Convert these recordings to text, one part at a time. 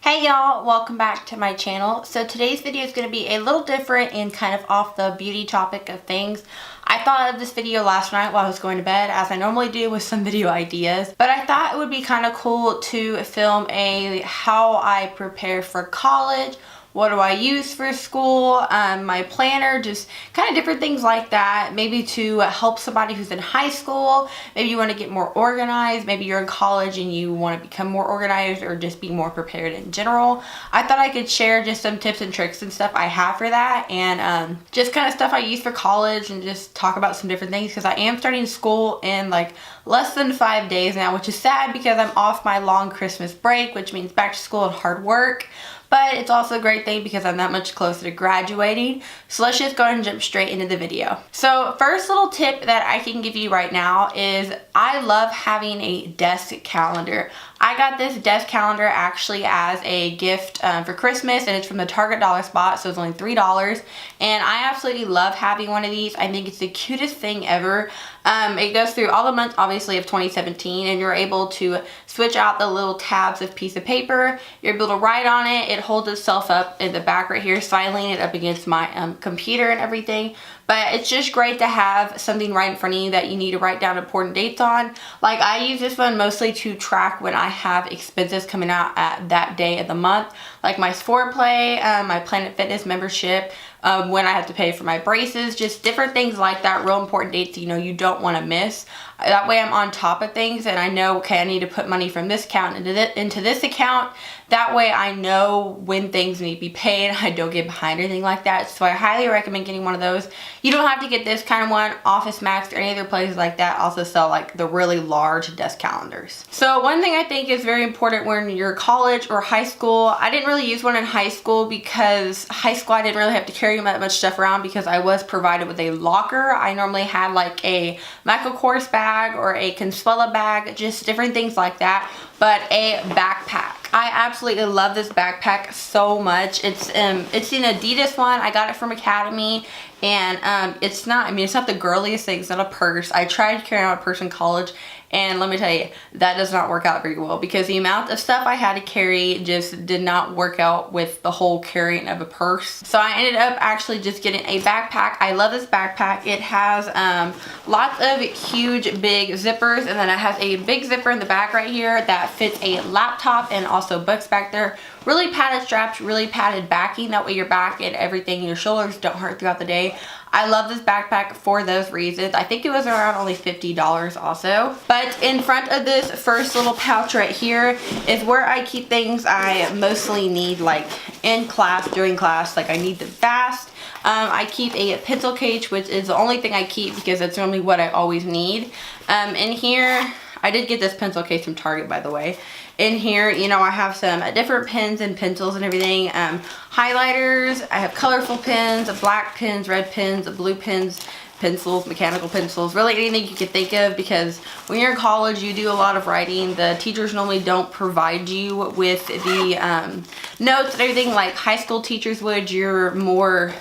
Hey y'all, welcome back to my channel. So today's video is going to be a little different and kind of off the beauty topic of things. I thought of this video last night while I was going to bed, as I normally do with some video ideas, but I thought it would be kind of cool to film a how I prepare for college. What do I use for school, my planner, just kind of different things like that. Maybe to help somebody who's in high school. Maybe you want to get more organized. Maybe you're in college and you want to become more organized or just be more prepared in general. I thought I could share just some tips and tricks and stuff I have for that, and just kind of stuff I use for college, and just talk about some different things because I am starting school in like less than 5 days now, which is sad because I'm off my long Christmas break, which means back to school and hard work. But it's also a great thing because I'm that much closer to graduating. So let's just go ahead and jump straight into the video. So first little tip that I can give you right now is I love having a desk calendar. I got this desk calendar actually as a gift for Christmas, and it's from the Target dollar spot, so it's only $3. And I absolutely love having one of these. I think it's the cutest thing ever. It goes through all the months, obviously, of 2017, and you're able to switch out the little tabs of piece of paper. You're able to write on it. It holds itself up in the back right here, so I lean it up against my computer and everything. But it's just great to have something right in front of you that you need to write down important dates on. Like, I use this one mostly to track when I have expenses coming out at that day of the month. Like my Sport Play, my Planet Fitness membership, when I have to pay for my braces, just different things like that, real important dates you know you don't want to miss. That way I'm on top of things and I know, okay, I need to put money from this account into this account. That way I know when things need to be paid. I don't get behind or anything like that. So I highly recommend getting one of those. You don't have to get this kind of one. Office Max or any other places like that also sell like the really large desk calendars. So one thing I think is very important when you're college or high school, I didn't really use one in high school because high school I didn't really have to carry that much stuff around because I was provided with a locker. I normally had like a Michael Kors bag or a Consuela bag, just different things like that, but a backpack. I absolutely love this backpack so much. It's an Adidas one. I got it from Academy, and it's not the girliest thing. It's not a purse. I tried carrying out a purse in college, and let me tell you, that does not work out very well because the amount of stuff I had to carry just did not work out with the whole carrying of a purse. So I ended up actually just getting a backpack. I love this backpack. It has lots of huge big zippers, and then it has a big zipper in the back right here that fits a laptop and also books back there. Really padded straps, really padded backing. That way your back and everything, your shoulders don't hurt throughout the day. I love this backpack for those reasons. I think it was around only $50 also. But in front of this first little pouch right here is where I keep things I mostly need, like in class, during class, like I need them fast. I keep a pencil case, which is the only thing I keep because that's normally what I always need. In here, I did get this pencil case from Target, by the way. In here, you know, I have some different pens and pencils and everything. Highlighters, I have colorful pens, black pens, red pens, blue pens, pencils, mechanical pencils, really anything you can think of, because when you're in college, you do a lot of writing. The teachers normally don't provide you with the notes and everything like high school teachers would. You're more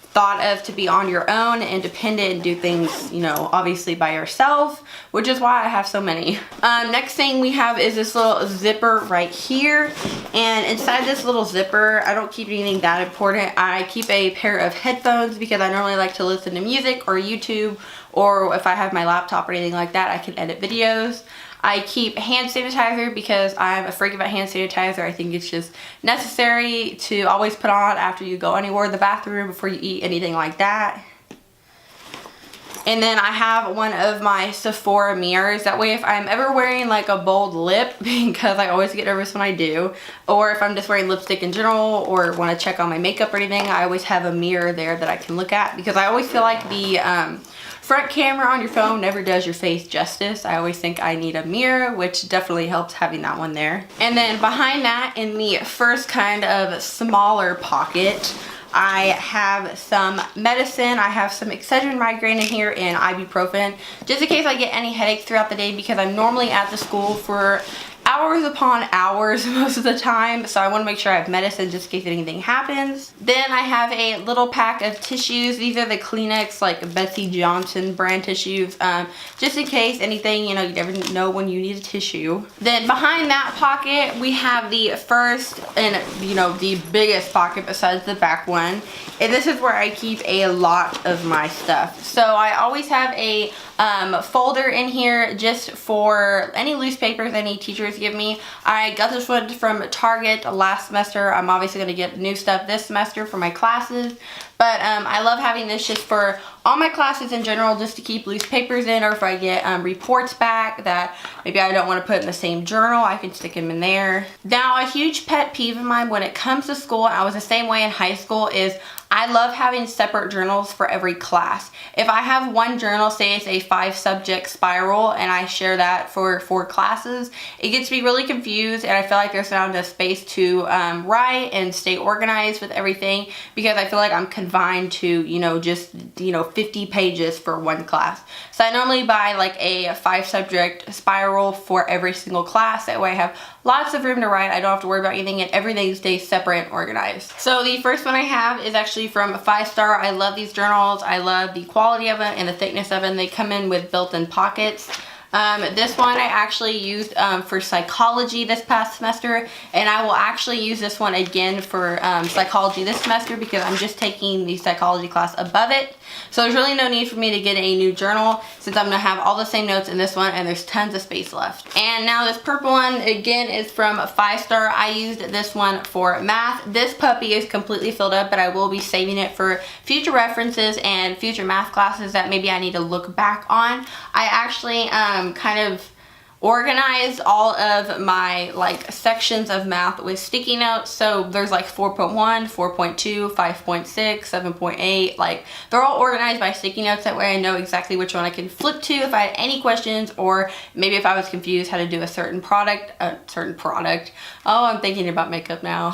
thought of to be on your own, independent, and do things, you know, obviously by yourself, which is why I have so many. Next thing we have is this little zipper right here, and inside this little zipper, I don't keep anything that important. I keep a pair of headphones because I normally like to listen to music or YouTube, or if I have my laptop or anything like that, I can edit videos. I keep hand sanitizer because I'm a freak about hand sanitizer. I think it's just necessary to always put on after you go anywhere in the bathroom, before you eat, anything like that. And then I have one of my Sephora mirrors. That way if I'm ever wearing like a bold lip, because I always get nervous when I do, or if I'm just wearing lipstick in general or want to check on my makeup or anything, I always have a mirror there that I can look at, because I always feel like the front camera on your phone never does your face justice. I always think I need a mirror, which definitely helps having that one there. And then behind that, in the first kind of smaller pocket, I have some medicine. I have some Excedrin migraine in here and ibuprofen, just in case I get any headaches throughout the day, because I'm normally at the school for hours upon hours most of the time, so I want to make sure I have medicine just in case anything happens. Then I have a little pack of tissues. These are the Kleenex, like Betsy Johnson brand tissues, just in case anything, you know, you never know when you need a tissue. Then behind that pocket, we have the first and, you know, the biggest pocket besides the back one. And this is where I keep a lot of my stuff. So I always have a folder in here just for any loose papers any teachers give me. I got this one from Target last semester. I'm obviously going to get new stuff this semester for my classes. But I love having this just for all my classes in general, just to keep loose papers in, or if I get reports back that maybe I don't want to put in the same journal, I can stick them in there. Now, a huge pet peeve of mine when it comes to school, and I was the same way in high school, is I love having separate journals for every class. If I have one journal, say it's a 5-subject spiral, and I share that for 4 classes, it gets me really confused, and I feel like there's not enough space to write and stay organized with everything, because I feel like I'm confined to, you know, just, you know, 50 pages for one class. So I normally buy like a 5-subject spiral for every single class. That way I have lots of room to write. I don't have to worry about anything, and everything stays separate and organized. So the first one I have is actually from 5 Star. I love these journals. I love the quality of them and the thickness of them. They come in with built-in pockets. This one I actually used for psychology this past semester, and I will actually use this one again for psychology this semester because I'm just taking the psychology class above it. So there's really no need for me to get a new journal since I'm going to have all the same notes in this one, and there's tons of space left. And now this purple one again is from 5 Star. I used this one for math. This puppy is completely filled up, but I will be saving it for future references and future math classes that maybe I need to look back on. I actually kind of organized all of my like sections of math with sticky notes. So there's like 4.1, 4.2, 5.6, 7.8. Like they're all organized by sticky notes. That way I know exactly which one I can flip to if I had any questions, or maybe if I was confused how to do a certain product. Oh, I'm thinking about makeup now.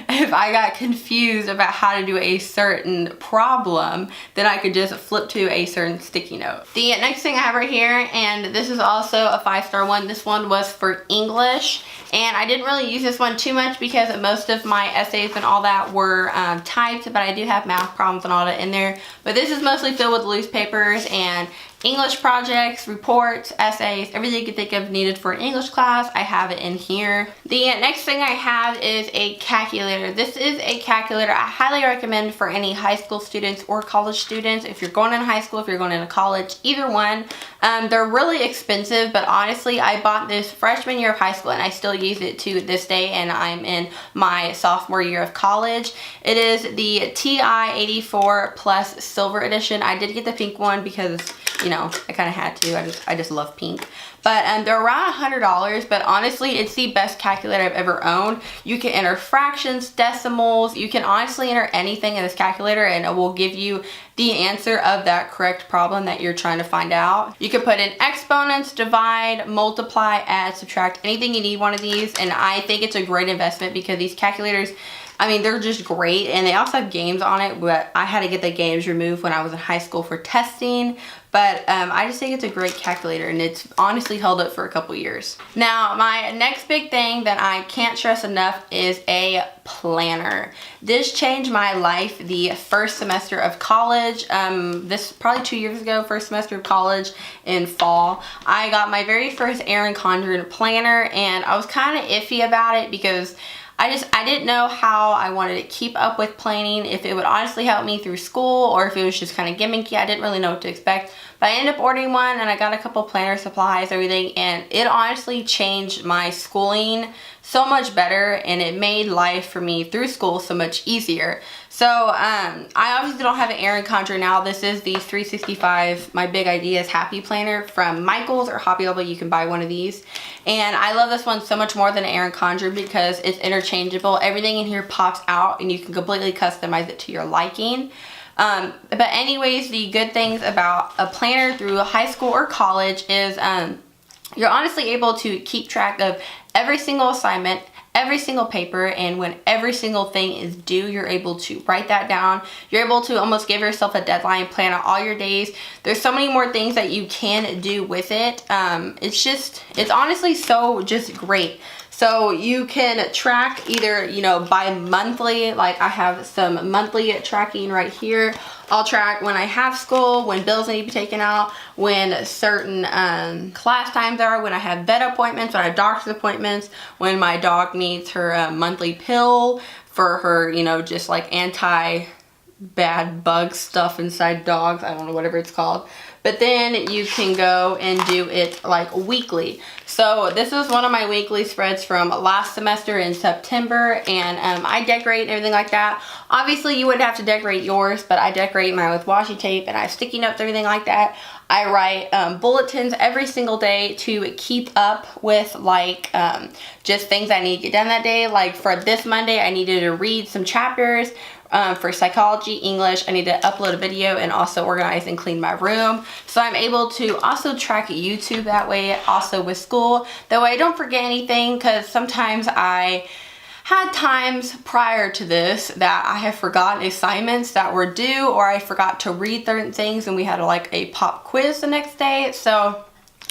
If I got confused about how to do a certain problem, then I could just flip to a certain sticky note. The next thing I have right here, and this is also a 5 Star one. This one was for English, and I didn't really use this one too much because most of my essays and all that were typed, but I do have math problems and all that in there. But this is mostly filled with loose papers and English projects, reports, essays, everything you can think of needed for an English class. I have it in here. The next thing I have is a calculator. This is a calculator I highly recommend for any high school students or college students. If you're going into high school, if you're going into college, either one. They're really expensive, but honestly, I bought this freshman year of high school and I still use it to this day, and I'm in my sophomore year of college. It is the TI 84 Plus Silver Edition. I did get the pink one because, you know, I kind of had to. I just love pink. But they're around $100, but honestly, it's the best calculator I've ever owned. You can enter fractions, decimals. You can honestly enter anything in this calculator and it will give you the answer of that correct problem that you're trying to find out. You can put in exponents, divide, multiply, add, subtract, anything you need one of these. And I think it's a great investment because these calculators, I mean, they're just great, and they also have games on it, but I had to get the games removed when I was in high school for testing. But I just think it's a great calculator, and it's honestly held up for a couple years. Now, my next big thing that I can't stress enough is a planner. This changed my life the first semester of college. This probably 2 years ago, first semester of college in fall. I got my very first Erin Condren planner, and I was kind of iffy about it because I didn't know how I wanted to keep up with planning, if it would honestly help me through school or if it was just kind of gimmicky. I didn't really know what to expect. But I ended up ordering one, and I got a couple planner supplies, everything, and it honestly changed my schooling so much better, and it made life for me through school so much easier. So I obviously don't have an Erin Condren now. This is the 365 My Big Ideas Happy Planner from Michaels or Hobby Lobby. You can buy one of these. And I love this one so much more than an Erin Condren because it's interchangeable. Everything in here pops out and you can completely customize it to your liking. But anyways, the good things about a planner through high school or college is you're honestly able to keep track of every single assignment, every single paper, and when every single thing is due, you're able to write that down. You're able to almost give yourself a deadline, plan out all your days. There's so many more things that you can do with it. It's honestly so just great. So you can track either, you know, bi-monthly, like I have some monthly tracking right here. I'll track when I have school, when bills need to be taken out, when certain class times are, when I have vet appointments, when I have doctor's appointments, when my dog needs her monthly pill for her, you know, just like anti-bad bug stuff inside dogs. I don't know, whatever it's called. But then you can go and do it like weekly. So this is one of my weekly spreads from last semester in September, and I decorate and everything like that. Obviously you wouldn't have to decorate yours, but I decorate mine with washi tape, and I have sticky notes, everything like that. I write bulletins every single day to keep up with like just things I need to get done that day. Like for this Monday, I needed to read some chapters. For psychology, English, I need to upload a video and also organize and clean my room. So I'm able to also track YouTube that way, also with school. That way I don't forget anything, because sometimes I had times prior to this that I have forgotten assignments that were due, or I forgot to read certain things and we had like a pop quiz the next day. So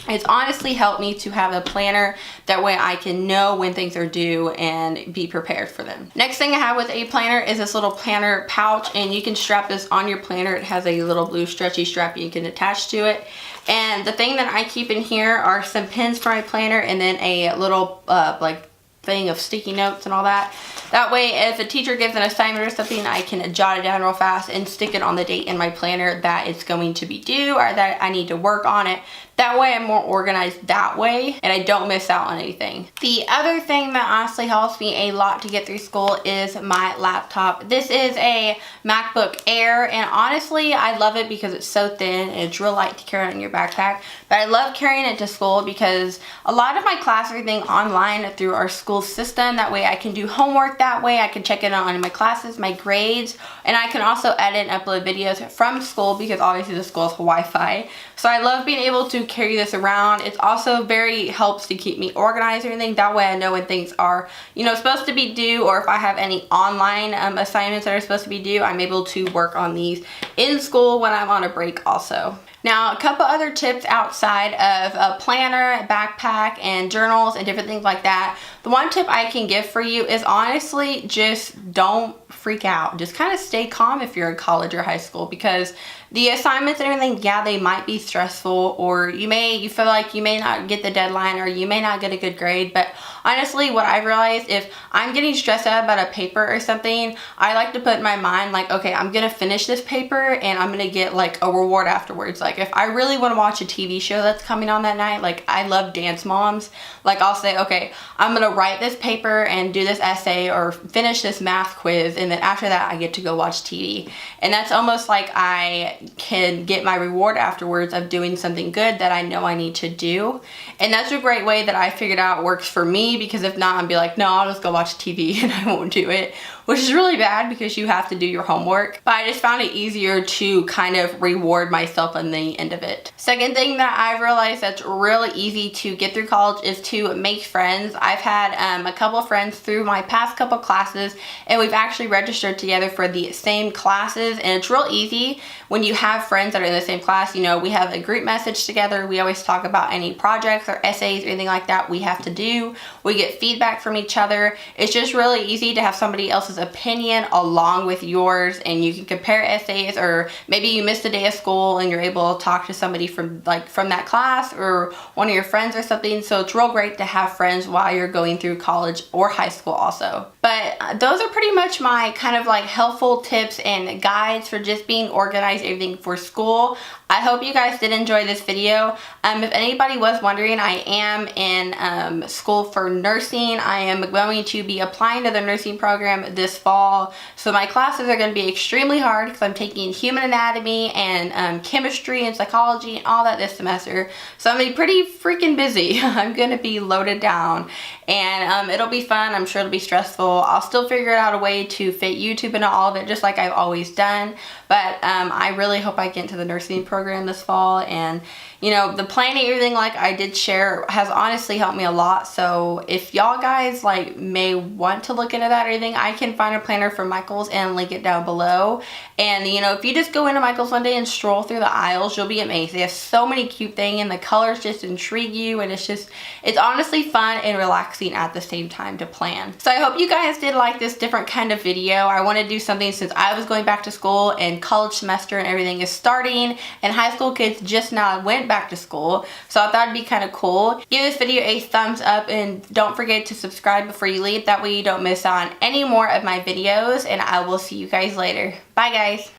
it's honestly helped me to have a planner. That way I can know when things are due and be prepared for them. Next thing I have with a planner is this little planner pouch, and you can strap this on your planner. It has a little blue stretchy strap you can attach to it. And the thing that I keep in here are some pins for my planner, and then a little like thing of sticky notes and all that. That way if a teacher gives an assignment or something, I can jot it down real fast and stick it on the date in my planner that it's going to be due, or that I need to work on it. That way I'm more organized that way, and I don't miss out on anything. The other thing that honestly helps me a lot to get through school is my laptop. This is a MacBook Air, and honestly I love it because it's so thin and it's real light to carry on your backpack. But I love carrying it to school because a lot of my class are everything online through our school system. That way I can do homework that way. I can check it on my classes, my grades, and I can also edit and upload videos from school because obviously the school has Wi-Fi. So I love being able to carry this around. It's also helps to keep me organized and everything. That way I know when things are, you know, supposed to be due, or if I have any online assignments that are supposed to be due, I'm able to work on these in school when I'm on a break also. Now, a couple other tips outside of a planner, backpack, and journals and different things like that. The one tip I can give for you is honestly just don't freak out. Just kind of stay calm if you're in college or high school, because the assignments and everything, yeah, they might be stressful, or you feel like you may not get the deadline, or you may not get a good grade. But honestly, what I realized, if I'm getting stressed out about a paper or something, I like to put in my mind like, okay, I'm gonna finish this paper and I'm gonna get like a reward afterwards. Like if I really want to watch a TV show that's coming on that night, like I love Dance Moms, like I'll say, okay, I'm gonna write this paper and do this essay or finish this math quiz, and then after that I get to go watch TV. And that's almost like I can get my reward afterwards of doing something good that I know I need to do. And that's a great way that I figured out works for me, because if not, I'd be like, no, I'll just go watch TV and I won't do it, which is really bad because you have to do your homework. But I just found it easier to kind of reward myself in the end of it. Second thing that I've realized that's really easy to get through college is to make friends. I've had a couple of friends through my past couple classes, and we've actually registered together for the same classes, and it's real easy when you have friends that are in the same class. You know, we have a group message together. We always talk about any projects or essays or anything like that we have to do. We get feedback from each other. It's just really easy to have somebody else's opinion along with yours, and you can compare essays, or maybe you missed a day of school and you're able to talk to somebody from that class or one of your friends or something. So it's real great to have friends while you're going through college or high school also. But those are pretty much my kind of like helpful tips and guides for just being organized, everything for school. I hope you guys did enjoy this video. If anybody was wondering, I am in school for nursing. I am going to be applying to the nursing program this fall. So my classes are going to be extremely hard because I'm taking human anatomy and chemistry and psychology and all that this semester. So I'm going to be pretty freaking busy. I'm going to be loaded down, and it'll be fun. I'm sure it'll be stressful. I'll still figure out a way to fit YouTube into all of it, just like I've always done. But I really hope I get into the nursing program this fall, and you know, the planning, everything like I did share has honestly helped me a lot. So if y'all guys like may want to look into that or anything, I can find a planner from Michael's and link it down below. And you know, if you just go into Michael's one day and stroll through the aisles, you'll be amazed. They have so many cute things and the colors just intrigue you, and it's honestly fun and relaxing at the same time to plan. So I hope you guys did like this different kind of video. I want to do something since I was going back to school and college semester and everything is starting, and high school kids just now went back to school. So I thought it'd be kind of cool. Give this video a thumbs up and don't forget to subscribe before you leave. That way you don't miss out on any more of my videos, and I will see you guys later. Bye guys.